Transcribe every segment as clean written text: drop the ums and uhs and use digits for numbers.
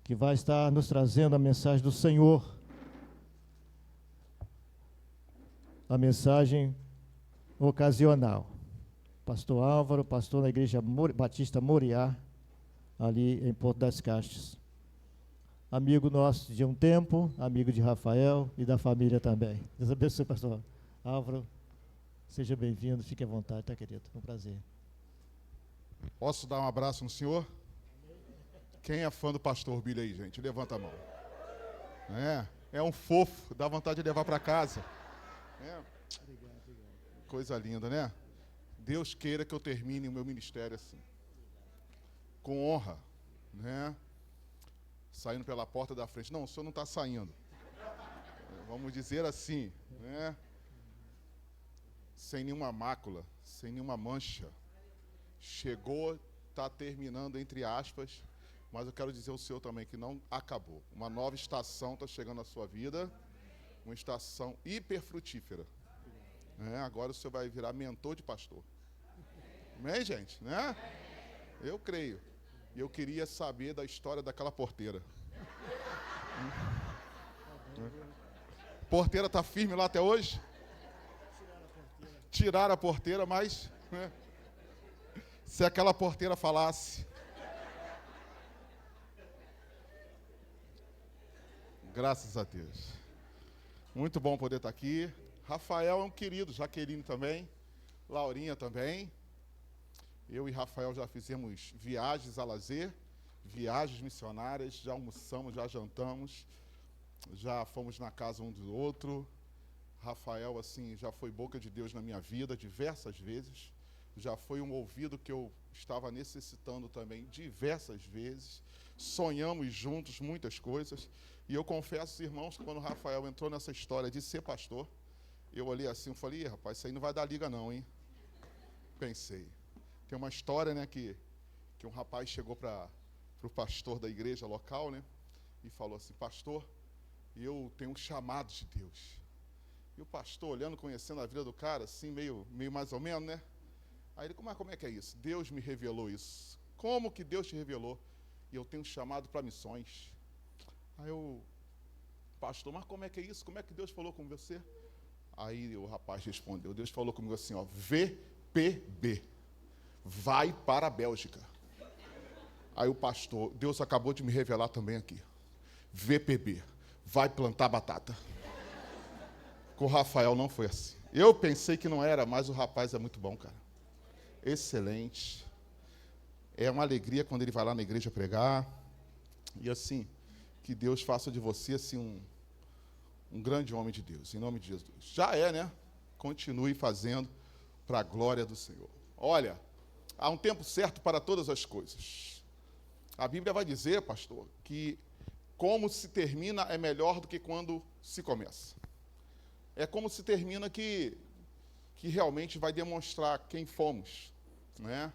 que vai estar nos trazendo a mensagem do Senhor. A mensagem ocasional. Pastor Álvaro, pastor da Igreja Batista Moriá, ali em Porto das Caixas. Amigo nosso de um tempo, amigo de Rafael e da família também. Deus abençoe, pastor Álvaro. Seja bem-vindo, fique à vontade, tá, querido? É um prazer. Posso dar um abraço no senhor? Quem é fã do pastor Billy aí, gente? Levanta a mão. É um fofo, dá vontade de levar para casa. Coisa linda, né? Deus queira que eu termine o meu ministério assim, com honra, né? Saindo pela porta da frente. Não, o senhor não está saindo. Vamos dizer assim, né? Sem nenhuma mácula, sem nenhuma mancha. Chegou, está terminando, entre aspas, mas eu quero dizer ao senhor também que não acabou. Uma nova estação está chegando na sua vida, uma estação hiper frutífera. Agora o senhor vai virar mentor de pastor. Amém, gente? Né? Eu creio. E eu queria saber da história daquela porteira. Porteira está firme lá até hoje? Tiraram a porteira, mas... se aquela porteira falasse... Graças a Deus. Muito bom poder estar aqui. Rafael é um querido, Jaqueline também, Laurinha também. Eu e Rafael já fizemos viagens a lazer, viagens missionárias, já almoçamos, já jantamos, já fomos na casa um do outro. Rafael, assim, já foi boca de Deus na minha vida diversas vezes, já foi um ouvido que eu estava necessitando também diversas vezes. Sonhamos juntos muitas coisas. E eu confesso, irmãos, que quando o Rafael entrou nessa história de ser pastor, eu olhei assim e falei, rapaz, isso aí não vai dar liga não, hein? Pensei. Tem uma história, né, que um rapaz chegou para o pastor da igreja local, né, e falou assim, pastor, eu tenho um chamado de Deus. E o pastor, olhando, conhecendo a vida do cara, assim, meio mais ou menos, né? Aí ele, como é que é isso? Deus me revelou isso. Como que Deus te revelou? E eu tenho um chamado para missões. Aí eu, pastor, mas como é que é isso? Como é que Deus falou com você? Aí o rapaz respondeu, Deus falou comigo assim, ó, VPB, vai para a Bélgica. Aí o pastor, Deus acabou de me revelar também aqui, VPB, vai plantar batata. Com o Rafael não foi assim. Eu pensei que não era, mas o rapaz é muito bom, cara. Excelente. É uma alegria quando ele vai lá na igreja pregar. E assim, que Deus faça de você assim um grande homem de Deus, em nome de Jesus. Já é, né? Continue fazendo para a glória do Senhor. Olha, há um tempo certo para todas as coisas. A Bíblia vai dizer, pastor, que como se termina é melhor do que quando se começa. É como se termina que realmente vai demonstrar quem fomos, né?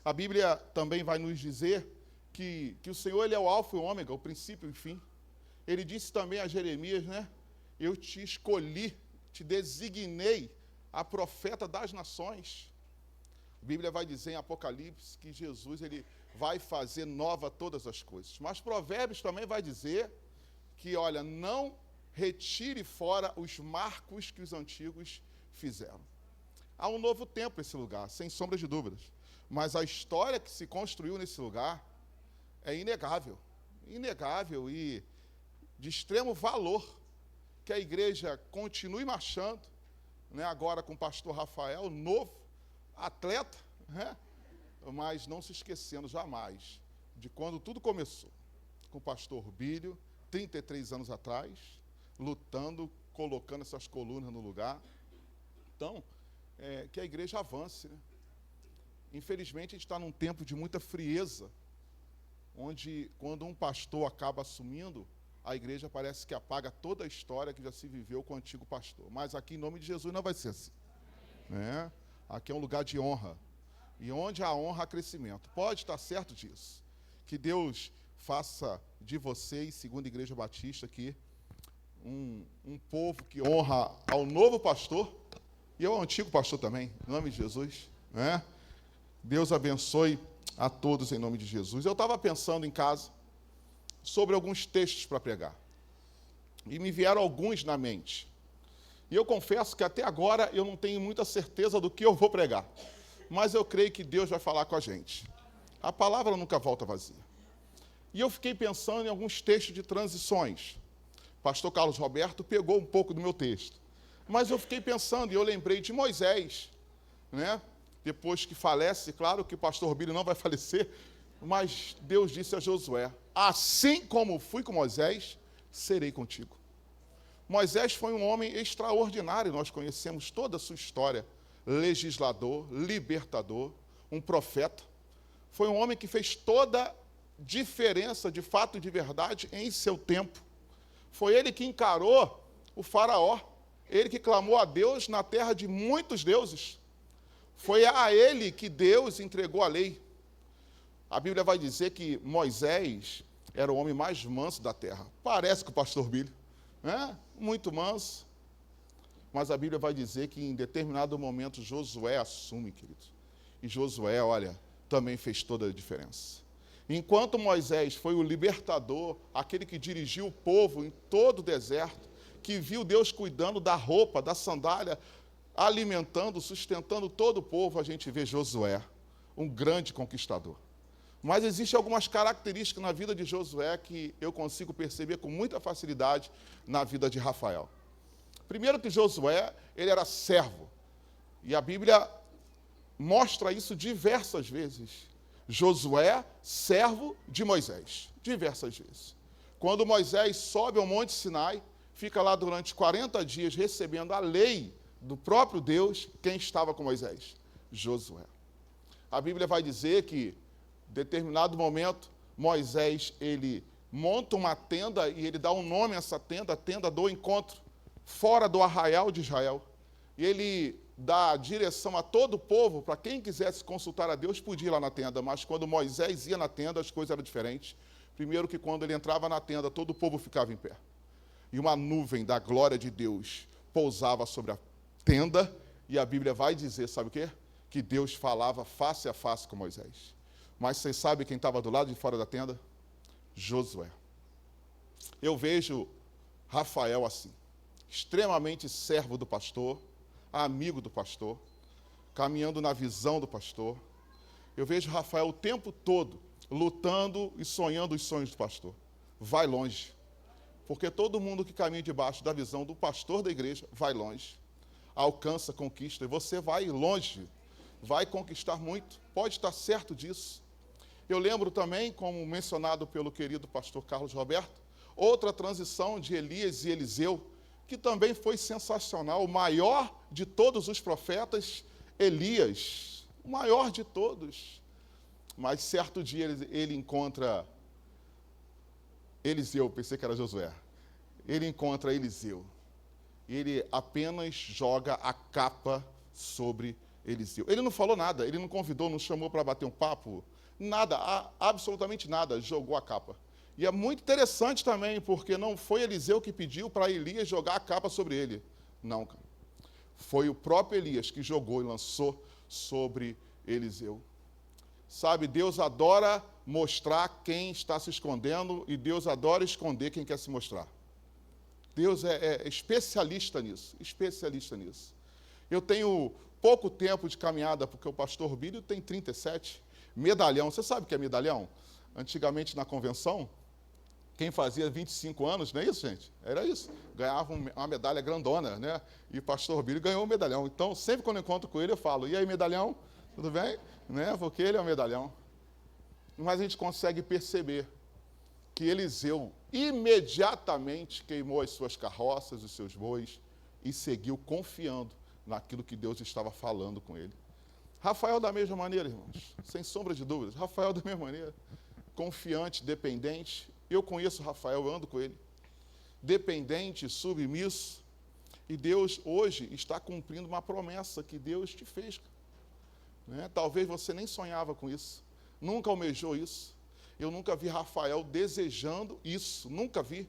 A Bíblia também vai nos dizer que o Senhor, Ele é o alfa e o ômega, o princípio e o fim. Ele disse também a Jeremias, né? Eu te escolhi, te designei a profeta das nações. A Bíblia vai dizer em Apocalipse que Jesus, Ele vai fazer nova todas as coisas. Mas Provérbios também vai dizer que, olha, não retire fora os marcos que os antigos fizeram. Há um novo tempo nesse lugar, sem sombra de dúvidas. Mas a história que se construiu nesse lugar é inegável. Inegável e de extremo valor que a igreja continue marchando, né, agora com o pastor Rafael, novo, atleta, né, mas não se esquecendo jamais de quando tudo começou, com o pastor Bílio, 33 anos atrás, lutando, colocando essas colunas no lugar. Então, que a igreja avance, né? Infelizmente, a gente está num tempo de muita frieza, onde, quando um pastor acaba assumindo, a igreja parece que apaga toda a história que já se viveu com o antigo pastor. Mas aqui, em nome de Jesus, não vai ser assim, né? Aqui é um lugar de honra. E onde há honra, há crescimento. Pode estar certo disso. Que Deus faça de vocês, segundo a Igreja Batista, aqui, um povo que honra ao novo pastor e ao antigo pastor também, em nome de Jesus, né? Deus abençoe a todos em nome de Jesus. Eu estava pensando em casa, sobre alguns textos para pregar. E me vieram alguns na mente. E eu confesso que até agora eu não tenho muita certeza do que eu vou pregar. Mas eu creio que Deus vai falar com a gente. A palavra nunca volta vazia. E eu fiquei pensando em alguns textos de transições. Pastor Carlos Roberto pegou um pouco do meu texto. Mas eu fiquei pensando e eu lembrei de Moisés, né? Depois que falece, claro que o pastor Bílio não vai falecer, mas Deus disse a Josué: assim como fui com Moisés, serei contigo. Moisés foi um homem extraordinário, nós conhecemos toda a sua história. Legislador, libertador, um profeta. Foi um homem que fez toda a diferença, de fato e de verdade, em seu tempo. Foi ele que encarou o faraó, ele que clamou a Deus na terra de muitos deuses. Foi a ele que Deus entregou a lei. A Bíblia vai dizer que Moisés era o homem mais manso da terra. Parece com o pastor Bílio, né? Muito manso. Mas a Bíblia vai dizer que em determinado momento Josué assume, queridos. E Josué, olha, também fez toda a diferença. Enquanto Moisés foi o libertador, aquele que dirigiu o povo em todo o deserto, que viu Deus cuidando da roupa, da sandália, alimentando, sustentando todo o povo, a gente vê Josué, um grande conquistador. Mas existem algumas características na vida de Josué que eu consigo perceber com muita facilidade na vida de Rafael. Primeiro que Josué, ele era servo. E a Bíblia mostra isso diversas vezes. Josué, servo de Moisés, diversas vezes. Quando Moisés sobe ao Monte Sinai, fica lá durante 40 dias recebendo a lei do próprio Deus, quem estava com Moisés? Josué. A Bíblia vai dizer que, em determinado momento, Moisés, ele monta uma tenda e ele dá um nome a essa tenda, a tenda do encontro, fora do arraial de Israel. E ele dá direção a todo o povo, para quem quisesse consultar a Deus, podia ir lá na tenda, mas quando Moisés ia na tenda, as coisas eram diferentes. Primeiro que quando ele entrava na tenda, todo o povo ficava em pé. E uma nuvem da glória de Deus pousava sobre a tenda, e a Bíblia vai dizer, sabe o quê? Que Deus falava face a face com Moisés. Mas vocês sabem quem estava do lado de fora da tenda? Josué. Eu vejo Rafael assim, extremamente servo do pastor, amigo do pastor, caminhando na visão do pastor. Eu vejo Rafael o tempo todo lutando e sonhando os sonhos do pastor. Vai longe. Porque todo mundo que caminha debaixo da visão do pastor da igreja vai longe. Alcança, conquista. E você vai longe. Vai conquistar muito. Pode estar certo disso. Eu lembro também, como mencionado pelo querido pastor Carlos Roberto, outra transição de Elias e Eliseu, que também foi sensacional. O maior de todos os profetas, Elias. O maior de todos. Mas certo dia ele encontra Eliseu, pensei que era Josué. Ele encontra Eliseu. Ele apenas joga a capa sobre Eliseu. Ele não falou nada, ele não convidou, não chamou para bater um papo, nada, absolutamente nada, jogou a capa. E é muito interessante também, porque não foi Eliseu que pediu para Elias jogar a capa sobre ele. Não, cara. Foi o próprio Elias que jogou e lançou sobre Eliseu. Sabe, Deus adora mostrar quem está se escondendo e Deus adora esconder quem quer se mostrar. Deus é especialista nisso, especialista nisso. Eu tenho pouco tempo de caminhada, porque o pastor Bílio tem 37. Medalhão, você sabe o que é medalhão? Antigamente na convenção, quem fazia 25 anos, não é isso, gente? Era isso. Ganhava uma medalha grandona, né? E o pastor Bílio ganhou um medalhão. Então, sempre quando eu encontro com ele, eu falo, e aí, medalhão? Tudo bem? Né? Porque ele é um medalhão. Mas a gente consegue perceber que Eliseu imediatamente queimou as suas carroças, os seus bois, e seguiu confiando naquilo que Deus estava falando com ele. Rafael da mesma maneira, irmãos, sem sombra de dúvidas. Rafael da mesma maneira, confiante, dependente. Eu conheço Rafael, eu ando com ele. Dependente, submisso. E Deus hoje está cumprindo uma promessa que Deus te fez. Né? Talvez você nem sonhava com isso, nunca almejou isso. Eu nunca vi Rafael desejando isso, nunca vi.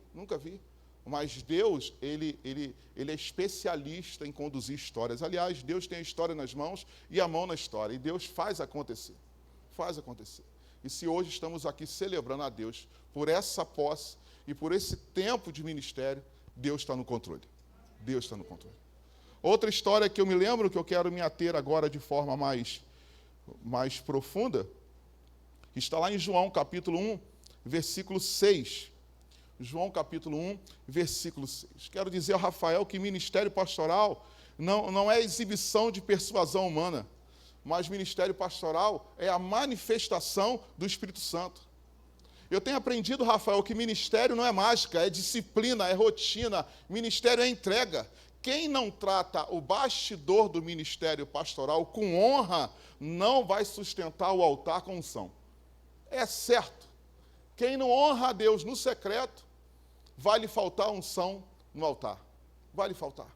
Mas Deus, ele é especialista em conduzir histórias. Aliás, Deus tem a história nas mãos e a mão na história. E Deus faz acontecer. E se hoje estamos aqui celebrando a Deus por essa posse e por esse tempo de ministério, Deus está no controle. Deus está no controle. Outra história que eu me lembro, que eu quero me ater agora de forma mais profunda, está lá em João capítulo 1, versículo 6. João capítulo 1, versículo 6. Quero dizer ao Rafael que ministério pastoral não é exibição de persuasão humana, mas ministério pastoral é a manifestação do Espírito Santo. Eu tenho aprendido, Rafael, que ministério não é mágica, é disciplina, é rotina, ministério é entrega. Quem não trata o bastidor do ministério pastoral com honra, não vai sustentar o altar com unção. É certo. Quem não honra a Deus no secreto, vai lhe faltar unção no altar. Vai lhe faltar.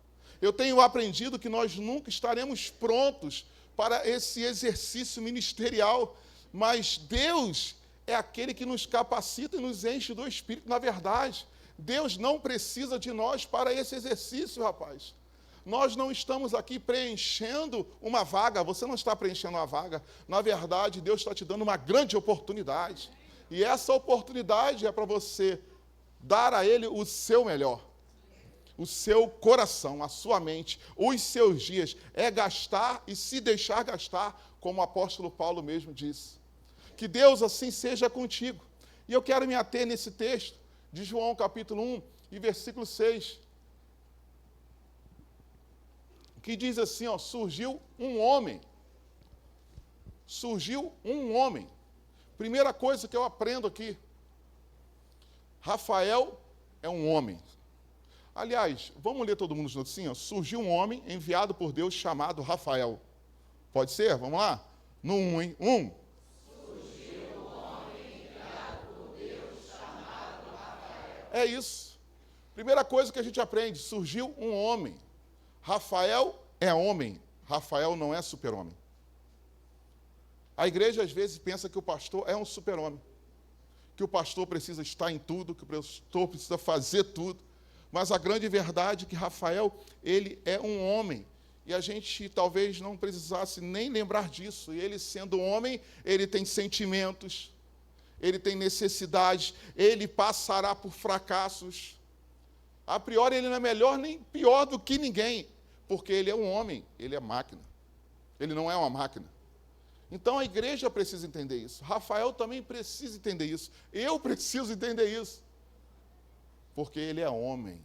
Eu tenho aprendido que nós nunca estaremos prontos para esse exercício ministerial, mas Deus é aquele que nos capacita e nos enche do Espírito na verdade. Deus não precisa de nós para esse exercício, rapaz. Nós não estamos aqui preenchendo uma vaga, você não está preenchendo uma vaga. Na verdade, Deus está te dando uma grande oportunidade. E essa oportunidade é para você dar a Ele o seu melhor. O seu coração, a sua mente, os seus dias, é gastar e se deixar gastar, como o apóstolo Paulo mesmo disse. Que Deus assim seja contigo. E eu quero me ater nesse texto de João capítulo 1 e versículo 6, que diz assim, ó, surgiu um homem. Surgiu um homem. Primeira coisa que eu aprendo aqui, Rafael é um homem. Aliás, vamos ler todo mundo junto assim, ó. Surgiu um homem enviado por Deus chamado Rafael. Pode ser? Vamos lá? No 1, hein? 1. Surgiu um homem enviado por Deus chamado Rafael. É isso. Primeira coisa que a gente aprende, surgiu um homem. Rafael é homem. Rafael não é super-homem. A igreja às vezes pensa que o pastor é um super-homem. Que o pastor precisa estar em tudo, que o pastor precisa fazer tudo. Mas a grande verdade é que Rafael, ele é um homem. E a gente talvez não precisasse nem lembrar disso. E ele sendo homem, ele tem sentimentos, ele tem necessidades, ele passará por fracassos. A priori, ele não é melhor nem pior do que ninguém, porque ele é um homem, ele é máquina. Ele não é uma máquina. Então a igreja precisa entender isso. Rafael também precisa entender isso. Eu preciso entender isso. Porque ele é homem.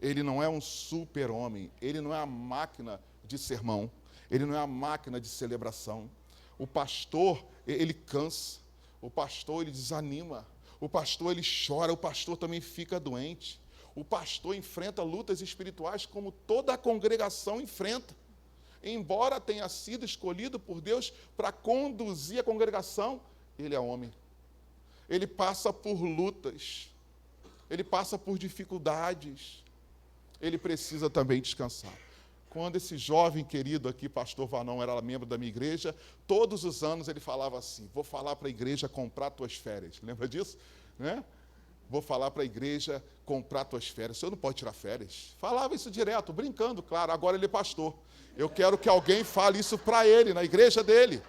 Ele não é um super-homem. Ele não é a máquina de sermão. Ele não é a máquina de celebração. O pastor, ele cansa. O pastor, ele desanima. O pastor, ele chora. O pastor também fica doente. O pastor enfrenta lutas espirituais como toda a congregação enfrenta. Embora tenha sido escolhido por Deus para conduzir a congregação, ele é homem. Ele passa por lutas. Ele passa por dificuldades. Ele precisa também descansar. Quando esse jovem querido aqui, pastor Vanão, era membro da minha igreja, todos os anos ele falava assim, vou falar para a igreja comprar tuas férias. Lembra disso? Né? Vou falar para a igreja comprar tuas férias. O senhor não pode tirar férias? Falava isso direto, brincando, claro. Agora ele é pastor. Eu quero que alguém fale isso para ele, na igreja dele.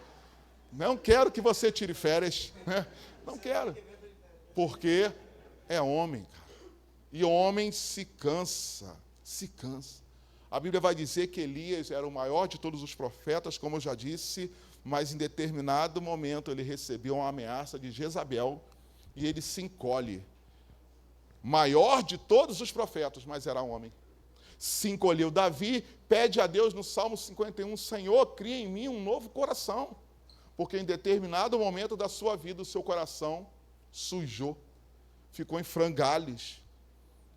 Não quero que você tire férias. Né? Não quero. Porque é homem, cara. E homem se cansa. Se cansa. A Bíblia vai dizer que Elias era o maior de todos os profetas, como eu já disse, mas em determinado momento ele recebeu uma ameaça de Jezabel e ele se encolhe. Maior de todos os profetas, mas era homem. Se encolheu. Davi pede a Deus no Salmo 51, Senhor, cria em mim um novo coração. Porque em determinado momento da sua vida, o seu coração sujou, ficou em frangalhos.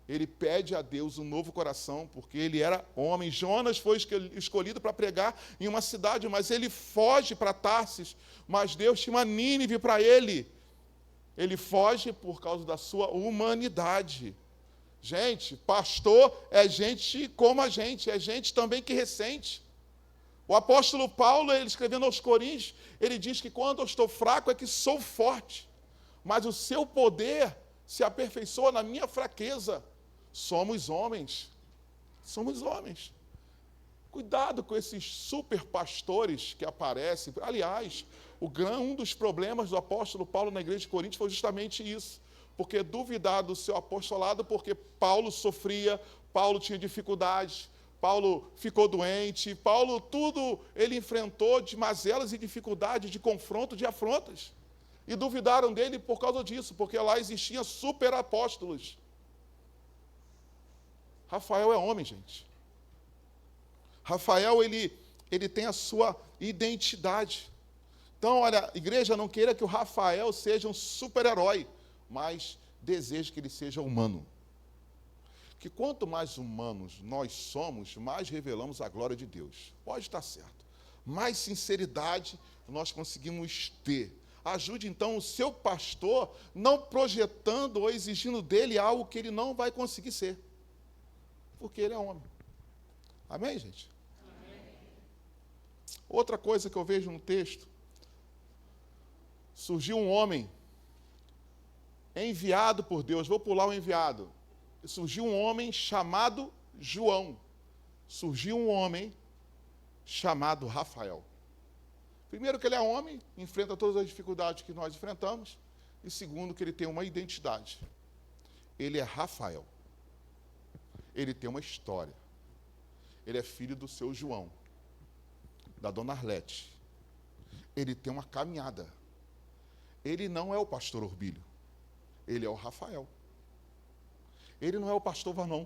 Ele pede a Deus um novo coração, porque ele era homem. Jonas foi escolhido para pregar em uma cidade, mas ele foge para Tarsis, mas Deus tinha uma Nínive para ele. Ele foge por causa da sua humanidade. Gente, pastor é gente como a gente, é gente também que ressente. O apóstolo Paulo, ele escrevendo aos Coríntios, ele diz que quando eu estou fraco é que sou forte, mas o seu poder se aperfeiçoa na minha fraqueza. Somos homens. Somos homens. Cuidado com esses super pastores que aparecem. Aliás, Um dos problemas do apóstolo Paulo na igreja de Corinto foi justamente isso, porque duvidar do seu apostolado, porque Paulo sofria, Paulo tinha dificuldades, Paulo ficou doente, Paulo tudo ele enfrentou de mazelas e dificuldades, de confronto, de afrontas. E duvidaram dele por causa disso, porque lá existiam super apóstolos. Rafael é homem, gente. Rafael, ele tem a sua identidade. Então, olha, igreja, não queira que o Rafael seja um super-herói, mas deseje que ele seja humano. Que quanto mais humanos nós somos, mais revelamos a glória de Deus. Pode estar certo. Mais sinceridade nós conseguimos ter. Ajude, então, o seu pastor não projetando ou exigindo dele algo que ele não vai conseguir ser. Porque ele é homem. Amém, gente? Amém. Outra coisa que eu vejo no texto, surgiu um homem enviado por Deus, vou pular o enviado, surgiu um homem chamado João, surgiu um homem chamado Rafael. Primeiro que ele é homem, enfrenta todas as dificuldades que nós enfrentamos, e segundo que ele tem uma identidade. Ele é Rafael. Ele tem uma história. Ele é filho do seu João, da dona Arlete. Ele tem uma caminhada. Ele não é o pastor Orbílio. Ele é o Rafael. Ele não é o pastor Vanon,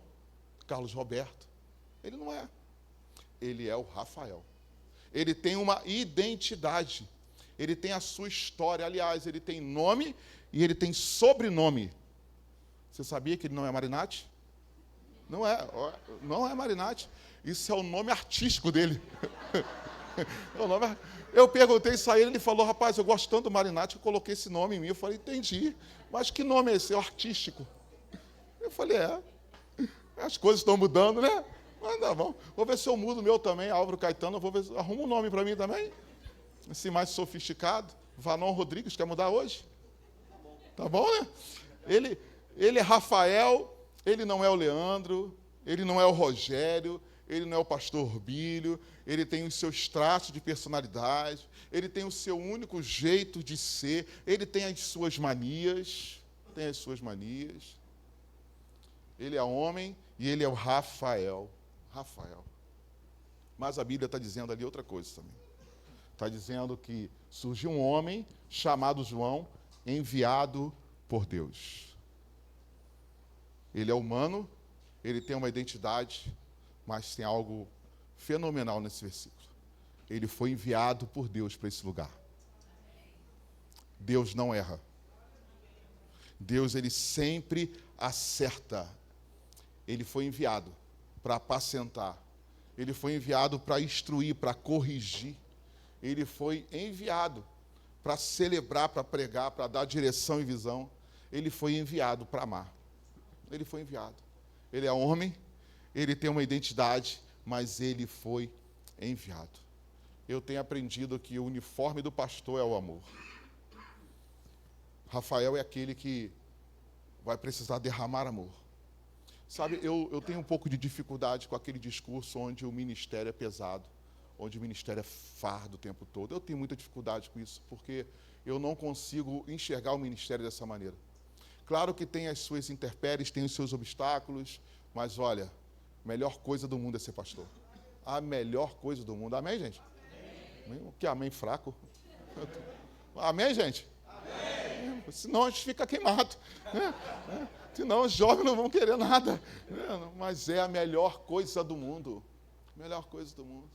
Carlos Roberto. Ele não é. Ele é o Rafael. Ele tem uma identidade. Ele tem a sua história. Aliás, ele tem nome e ele tem sobrenome. Você sabia que ele não é Marinati? Não é Marinati. Isso é o nome artístico dele. Eu perguntei isso a ele, ele falou, rapaz, eu gosto tanto do Marinati, eu coloquei esse nome em mim. Eu falei, entendi. Mas que nome é esse? É o artístico. Eu falei, as coisas estão mudando, né? Mas tá bom. Vou ver se eu mudo o meu também, Álvaro Caetano, vou ver, arruma um nome para mim também. Esse mais sofisticado. Vanon Rodrigues, quer mudar hoje? Tá bom, né? Ele é Rafael, ele não é o Leandro, ele não é o Rogério, ele não é o pastor Orbílio, ele tem os seus traços de personalidade, ele tem o seu único jeito de ser, ele tem as suas manias, Ele é homem e ele é o Rafael. Mas a Bíblia está dizendo ali outra coisa também. Está dizendo que surgiu um homem chamado João, enviado por Deus. Ele é humano, ele tem uma identidade, mas tem algo fenomenal nesse versículo. Ele foi enviado por Deus para esse lugar. Deus não erra. Deus, ele sempre acerta. Ele foi enviado para apacentar. Ele foi enviado para instruir, para corrigir. Ele foi enviado para celebrar, para pregar, para dar direção e visão. Ele foi enviado para amar. Ele foi enviado. Ele é homem, ele tem uma identidade, mas ele foi enviado. Eu tenho aprendido que o uniforme do pastor é o amor. Rafael é aquele que vai precisar derramar amor. Sabe, eu tenho um pouco de dificuldade com aquele discurso onde o ministério é pesado, onde o ministério é fardo o tempo todo. Eu tenho muita dificuldade com isso, porque eu não consigo enxergar o ministério dessa maneira. Claro que tem as suas intempéries, tem os seus obstáculos, mas olha, a melhor coisa do mundo é ser pastor. A melhor coisa do mundo. Amém, gente? Amém. Que amém fraco? Amém, gente? Amém. Senão a gente fica queimado. Senão os jovens não vão querer nada. Mas é a melhor coisa do mundo. Melhor coisa do mundo.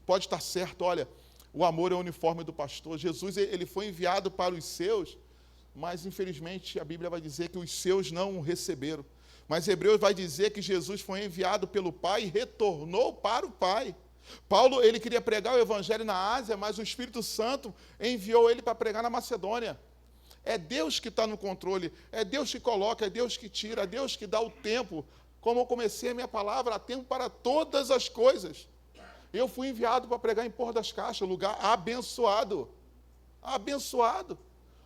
Pode estar certo, olha, o amor é o uniforme do pastor. Jesus, ele foi enviado para os seus, mas infelizmente a Bíblia vai dizer que os seus não o receberam. Mas Hebreus vai dizer que Jesus foi enviado pelo Pai e retornou para o Pai. Paulo, ele queria pregar o Evangelho na Ásia, mas o Espírito Santo enviou ele para pregar na Macedônia. É Deus que está no controle, é Deus que coloca, é Deus que tira, é Deus que dá o tempo. Como eu comecei a minha palavra, há tempo para todas as coisas. Eu fui enviado para pregar em Porto das Caixas, lugar abençoado. Abençoado.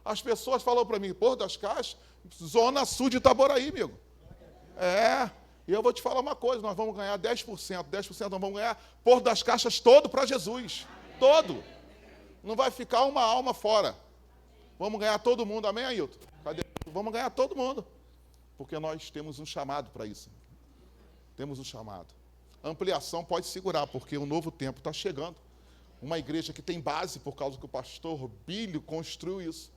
As pessoas falam para mim, Porto das Caixas, zona sul de Itaboraí, amigo. E eu vou te falar uma coisa, nós vamos ganhar 10%, 10% nós vamos ganhar Porto das Caixas todo para Jesus. Todo. Não vai ficar uma alma fora. Vamos ganhar todo mundo, amém, Ailton? Cadê? Vamos ganhar todo mundo. Porque nós temos um chamado para isso. Temos um chamado. A ampliação pode segurar, porque o novo tempo está chegando. Uma igreja que tem base, por causa que o pastor Bílio construiu isso.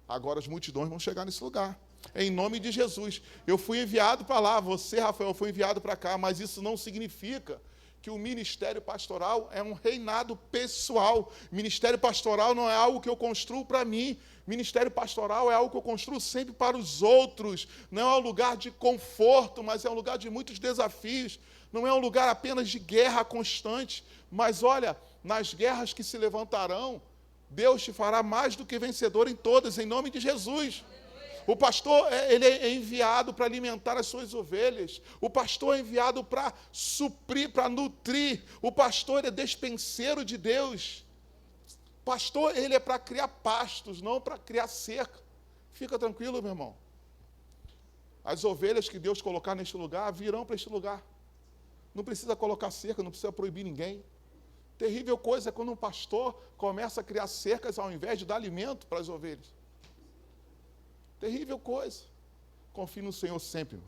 Agora as multidões vão chegar nesse lugar. Em nome de Jesus. Eu fui enviado para lá, você, Rafael, foi enviado para cá, mas isso não significa que o ministério pastoral é um reinado pessoal. Ministério pastoral não é algo que eu construo para mim. Ministério pastoral é algo que eu construo sempre para os outros. Não é um lugar de conforto, mas é um lugar de muitos desafios. Não é um lugar apenas de guerra constante. Mas olha, nas guerras que se levantarão, Deus te fará mais do que vencedor em todas, em nome de Jesus. O pastor, ele é enviado para alimentar as suas ovelhas. O pastor é enviado para suprir, para nutrir. O pastor é despenseiro de Deus. O pastor, ele é para criar pastos, não para criar cerca. Fica tranquilo, meu irmão. As ovelhas que Deus colocar neste lugar, virão para este lugar. Não precisa colocar cerca, não precisa proibir ninguém. Terrível coisa é quando um pastor começa a criar cercas ao invés de dar alimento para as ovelhas. Terrível coisa. Confie no Senhor sempre.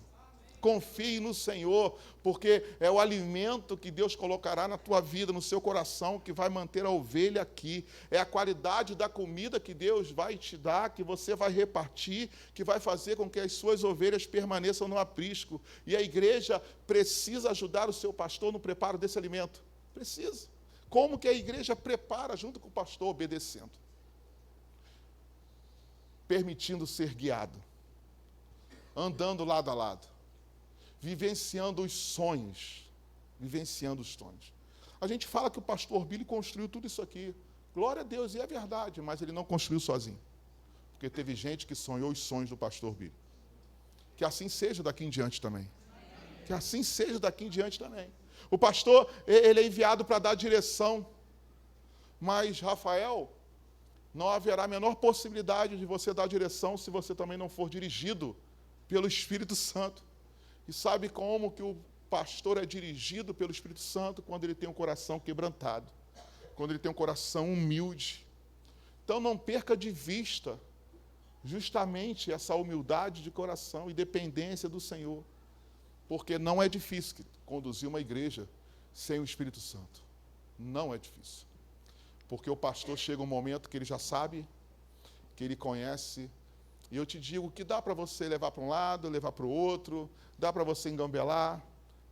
Confie no Senhor, porque é o alimento que Deus colocará na tua vida, no seu coração, que vai manter a ovelha aqui. É a qualidade da comida que Deus vai te dar, que você vai repartir, que vai fazer com que as suas ovelhas permaneçam no aprisco. E a igreja precisa ajudar o seu pastor no preparo desse alimento. Precisa. Como que a igreja prepara junto com o pastor? Obedecendo. Permitindo ser guiado, andando lado a lado, vivenciando os sonhos, A gente fala que o pastor Bílio construiu tudo isso aqui, glória a Deus, e é verdade, mas ele não construiu sozinho, porque teve gente que sonhou os sonhos do pastor Bílio. Que assim seja daqui em diante também. Que assim seja daqui em diante também. O pastor, ele é enviado para dar direção, mas Rafael, não haverá a menor possibilidade de você dar direção se você também não for dirigido pelo Espírito Santo. E sabe como que o pastor é dirigido pelo Espírito Santo? Quando ele tem um coração quebrantado, quando ele tem um coração humilde. Então não perca de vista justamente essa humildade de coração e dependência do Senhor. Porque não é difícil conduzir uma igreja sem o Espírito Santo. Não é difícil. Porque o pastor chega um momento que ele já sabe, que ele conhece, e eu te digo que dá para você levar para um lado, levar para o outro, dá para você engambelar,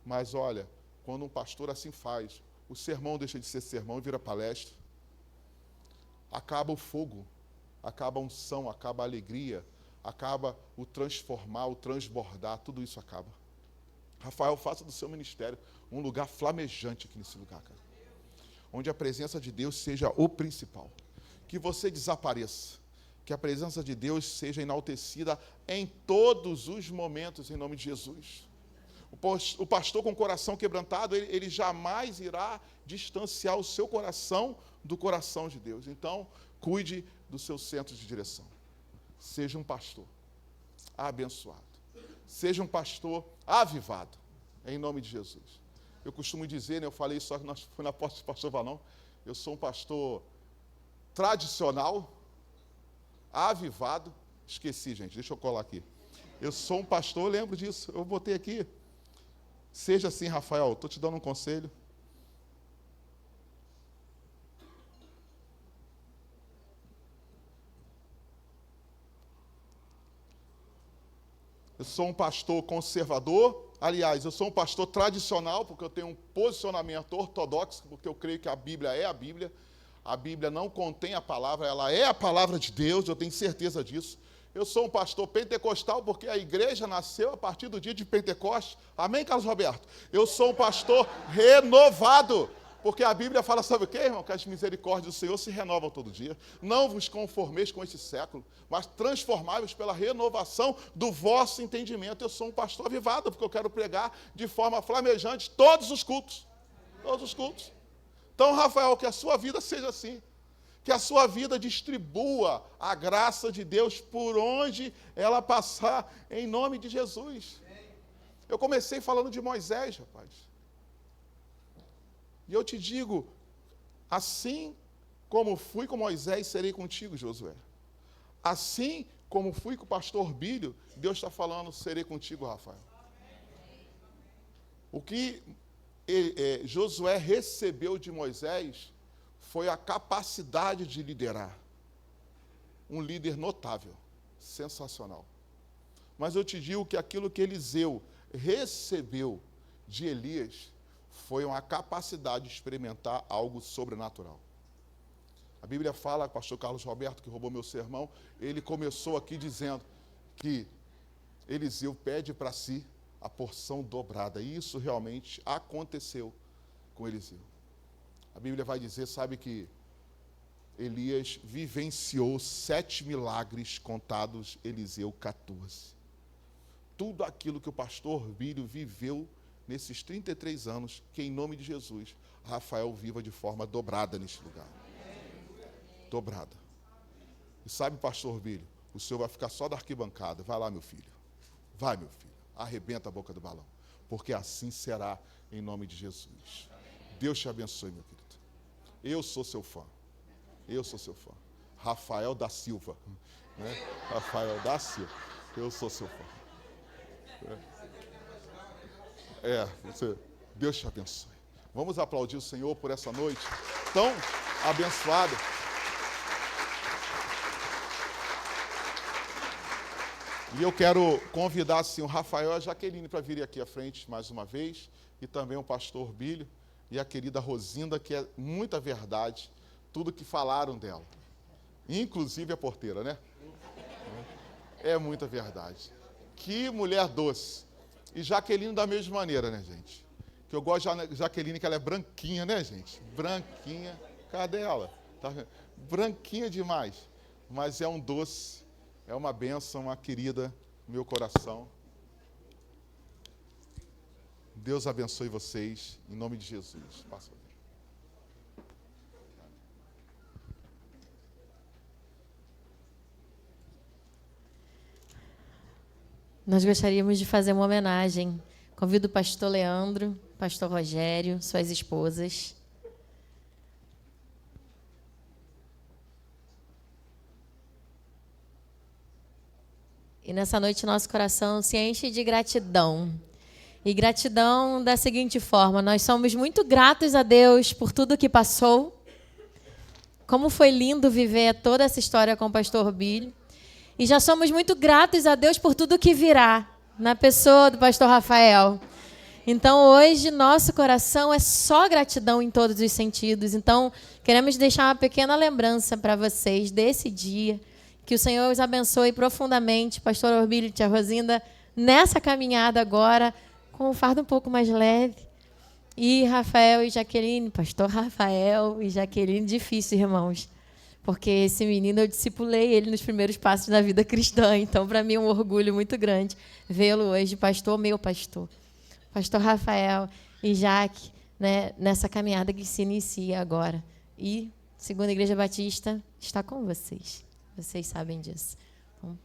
mas olha, quando um pastor assim faz, o sermão deixa de ser sermão e vira palestra, acaba o fogo, acaba a unção, acaba a alegria, acaba o transformar, o transbordar, tudo isso acaba. Rafael, faça do seu ministério um lugar flamejante aqui nesse lugar, cara. Onde a presença de Deus seja o principal. Que você desapareça. Que a presença de Deus seja enaltecida em todos os momentos, em nome de Jesus. O pastor com o coração quebrantado, ele jamais irá distanciar o seu coração do coração de Deus. Então, cuide do seu centro de direção. Seja um pastor abençoado. Seja um pastor avivado, em nome de Jesus. Eu costumo dizer, né, eu falei isso só que nós fui na posse do pastor Valão, eu sou um pastor tradicional, avivado, esqueci, gente, deixa eu colar aqui. Eu sou um pastor, eu lembro disso, eu botei aqui. Seja assim, Rafael, estou te dando um conselho. Eu sou um pastor conservador, aliás, eu sou um pastor tradicional, porque eu tenho um posicionamento ortodoxo, porque eu creio que a Bíblia é a Bíblia. A Bíblia não contém a palavra, ela é a palavra de Deus, eu tenho certeza disso. Eu sou um pastor pentecostal, porque a igreja nasceu a partir do dia de Pentecostes. Amém, Carlos Roberto? Eu sou um pastor renovado, porque a Bíblia fala, sabe o quê, irmão? Que as misericórdias do Senhor se renovam todo dia. Não vos conformeis com esse século, mas transformai-vos pela renovação do vosso entendimento. Eu sou um pastor avivado, porque eu quero pregar de forma flamejante todos os cultos. Todos os cultos. Então, Rafael, que a sua vida seja assim. Que a sua vida distribua a graça de Deus por onde ela passar, em nome de Jesus. Eu comecei falando de Moisés, rapaz. E eu te digo, assim Como fui com Moisés, serei contigo, Josué. Assim como fui com o pastor Bílio, Deus está falando, serei contigo, Rafael. O que Josué recebeu de Moisés foi a capacidade de liderar. Um líder notável, sensacional. Mas eu te digo que aquilo que Eliseu recebeu de Elias foi uma capacidade de experimentar algo sobrenatural. A Bíblia fala, o pastor Carlos Roberto, que roubou meu sermão, ele começou aqui dizendo que Eliseu pede para si a porção dobrada. E isso realmente aconteceu com Eliseu. A Bíblia vai dizer, sabe, que Elias vivenciou 7 milagres contados, Eliseu 14. Tudo aquilo que o pastor Bílio viveu nesses 33 anos, que em nome de Jesus, Rafael viva de forma dobrada neste lugar. Dobrada. E sabe, pastor Bílio, o senhor vai ficar só da arquibancada. Vai lá, meu filho. Vai, meu filho. Arrebenta a boca do balão. Porque assim será em nome de Jesus. Deus te abençoe, meu querido. Eu sou seu fã. Eu sou seu fã. Rafael da Silva. Né? Rafael da Silva. Eu sou seu fã. Deus te abençoe. Vamos aplaudir o Senhor por essa noite tão abençoada. E eu quero convidar assim, o Rafael e a Jaqueline para virem aqui à frente mais uma vez, e também o pastor Bílio e a querida Rosinda, que é muita verdade, tudo que falaram dela. Inclusive a porteira, né? É muita verdade. Que mulher doce. E Jaqueline da mesma maneira, né, gente? Que eu gosto de Jaqueline, que ela é branquinha, né, gente? Branquinha. Cadê ela? Tá branquinha demais. Mas é um doce. É uma bênção, uma querida, meu coração. Deus abençoe vocês, em nome de Jesus. Passa. Nós gostaríamos de fazer uma homenagem. Convido o pastor Leandro, pastor Rogério, suas esposas. E nessa noite nosso coração se enche de gratidão. E gratidão da seguinte forma: nós somos muito gratos a Deus por tudo que passou. Como foi lindo viver toda essa história com o pastor Bílio. E já somos muito gratos a Deus por tudo que virá, na pessoa do pastor Rafael. Então, hoje, nosso coração é só gratidão em todos os sentidos. Então, queremos deixar uma pequena lembrança para vocês desse dia. Que o Senhor os abençoe profundamente, pastor Orbílio e tia Rosinda, nessa caminhada agora, com um fardo um pouco mais leve. E Rafael e Jaqueline, pastor Rafael e Jaqueline, difícil, irmãos. Porque esse menino, eu discipulei ele nos primeiros passos da vida cristã. Então, para mim, é um orgulho muito grande vê-lo hoje, pastor, meu pastor. Pastor Rafael e Jaque, né, nessa caminhada que se inicia agora. E, segundo a Igreja Batista, está com vocês. Vocês sabem disso. Então,